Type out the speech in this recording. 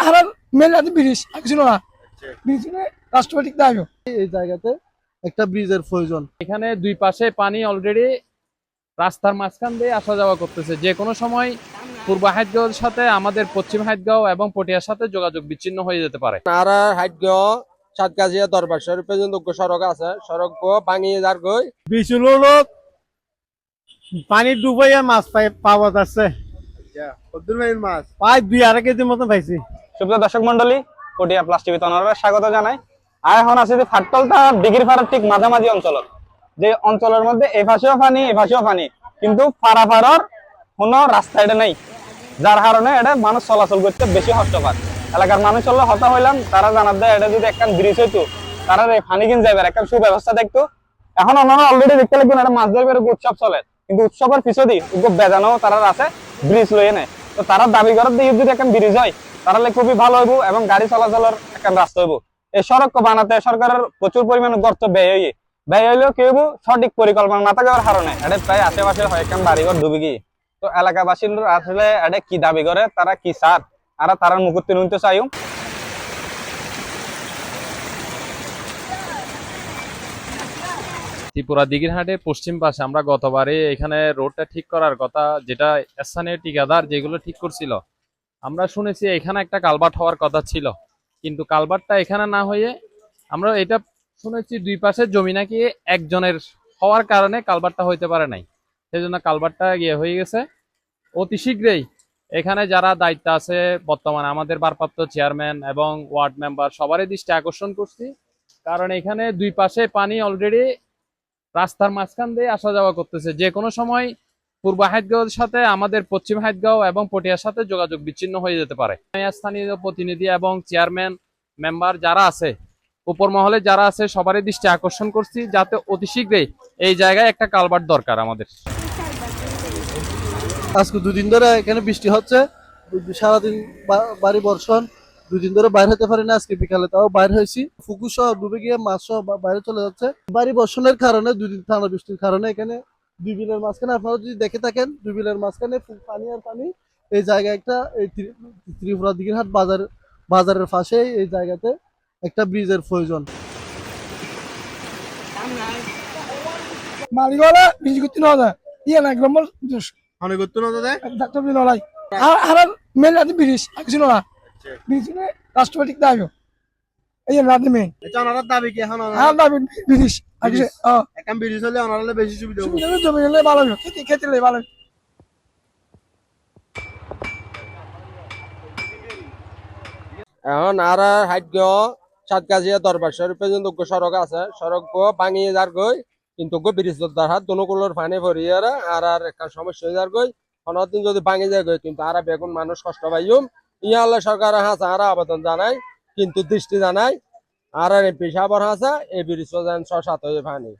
আর মেলাতে ব্রিজ কিছু না, ব্রিজ রাষ্ট্রপতি দাবি এই জায়গাতে একটা ব্রিজের প্রয়োজন। এখানে দুই পাশে পানি অলরেডি রাস্তার মাঝখান দিয়ে আসা যাওয়া করতেছে। যে কোনো সময় পূর্ব হাইতগাঁওর সাথে আমাদের পশ্চিম হাইতগাঁও এবং পটিয়ার সাথে যোগাযোগ বিচ্ছিন্ন হয়ে যেতে পারে। আর হাইতগাঁও সাতকাজিয়া দরবার শরীফ পর্যন্ত সড়ক আছে, সড়ক ভাঙিয়ে যার গই বিচুল পানি ডুবাইয়া মাছ পাওয়া যাচ্ছে। মাছ প্রায় 2.5 কেজির মতো পাইছি। সুপ্রিয় দর্শক মন্ডলী, পটিয়া প্লাস টিভি স্বাগত জানাই। আর এখন আছে যে ফাটকলটা ডিগ্রি ফাড়ার ঠিক মাঝামাঝি অঞ্চল, যে অঞ্চলের মধ্যে এ পাশেও পানি এ পাশেও পানি, কিন্তু পারাপাড়ার কোনো রাস্তা এটা নেই, যার কারণে এটা মানুষ চলাচল করতে বেশি কষ্ট পায়। এলাকার মানুষ হলো হতা হইলাম, তারা জানার দেয় এটা যদি একটা ব্রিজ হইতো, তারা পানি কিন যাবে একটা সুব্যবস্থা দেখতো। এখন ওনারা অলরেডি দেখতে লাগবেন একটা মাছ ধরবে উৎসব চলে, কিন্তু উৎসবের পিছনে বেজানো তারা আছে ব্রিজ লইয়ে নেয়। তো তারা দাবি করার দিয়ে যদি একটা ব্রিজ হয় তাহলে খুবই ভালো হইব এবং গাড়ি চলাচলের একটা রাস্তা হইব। এই সড়ক বানাতে সরকারের প্রচুর পরিমাণে গর্ত ব্যয় হইলেও কি হইব, সঠিক পরিকল্পনা না থাকার কারণে এটা প্রায় আশেপাশে হয় একটা বাড়িঘর ডুবে গিয়ে। তো এলাকাবাসীর আসলে এটা কি দাবি করে, তারা কি চার আর তারা মুকুতি নিতে চাই। ত্রিপুরা দিঘিরহাটের পশ্চিম পাশে আমরা গতবারে এখানে রোডটা ঠিক করার কথা, যেটা স্থানীয় ঠিকাদার যেগুলো ঠিক করছিল, আমরা শুনেছি এখানে একটা কালভার্ট হওয়ার কথা ছিল, কিন্তু কালভার্টটা এখানে না হয়ে আমরা এটা শুনেছি দুই পাশের জমি নাকি একজনের হওয়ার কারণে কালভার্টটা হইতে পারে নাই, সেই জন্য কালভার্টটা গিয়ে হয়ে গেছে। অতি শীঘ্রই এখানে যারা দায়িত্ব আছে বর্তমানে আমাদের ভারপ্রাপ্ত চেয়ারম্যান এবং ওয়ার্ড মেম্বার সবারই দৃষ্টি আকর্ষণ করছি, কারণ এখানে দুই পাশে পানি অলরেডি রাস্তার মাঝখান দিয়ে আসা যাওয়া করতেছে। যে কোনো সময় পূর্ব হাইতগাঁওর সাথে আমাদের পশ্চিম হাইতগাঁও এবং পটিয়ার সাথে যোগাযোগ বিচ্ছিন্ন হয়ে যেতে পারে। স্থানীয় প্রতিনিধি এবং চেয়ারম্যান মেম্বার যারা আছে, উপর মহলে যারা আছে, সবারই দৃষ্টি আকর্ষণ করছি যাতে অতি শীঘ্রই এই জায়গায় একটা কালভার্ট দরকার আমাদের। আজকে 2 দিন ধরে এখানে বৃষ্টি হচ্ছে, সারাদিন বাড়ি বর্ষণ, 2 দিন ধরে বাইরে হতে পারি না। আজকে বিকালে তাও বাইরে হয়েছি, পুকুর সহ ডুবে গিয়ে মাছ সহ বাইরে চলে যাচ্ছে। বাড়ি বর্ষণের কারণে 2 দিন টানা বৃষ্টির কারণে এখানে 2 বিলের মাঝখানে, আপনারা যদি দেখে থাকেন 2 বিলের মাঝখানে পানি আর পানি। এই জায়গায় একটা এই ত্রিপুরা দিঘিরহাট বাজারের পাশে এই জায়গাতে একটা ব্রিজের প্রয়োজন। মালিকওয়ালা ব্রিজ করতে না যায় ইয়ে না একদম অনেক করতে না দাদা ডাক্তার নলাই আর মেলাতে ব্রিজ কিছু না, ব্রিজ রাষ্ট্রপতি দাবি এই রাতে মেয়ে এটা ওনার দাবি কি এখন? আর দাবি ব্রিজ আগে এখন ব্রিজ হলে ওনার বেশি সুবিধা হবে, জমি হলে ভালো হবে, খেতে হলে ভালো হবে। এখন আর হাইতগাঁও সাতকাজিয়া দরবার শরীফ পর্যন্ত সড়ক আছে, সড়ক ভাঙিয়ে যার গই, কিন্তু ব্রিজ হাত দনুকুলোর পানি ভরিয়ে আর একটা সমস্যা হয়ে যার গই। অনদিন যদি ভাঙে যায় গই, কিন্তু আর বেগুন মানুষ কষ্ট পাইম। ইয়ালে সরকার হাসা আর আবেদন জানাই, কিন্তু দৃষ্টি জানাই আর এমপি সাহেবের হাসা এই ব্রিজ যেন 6-7 হয়ে পানি।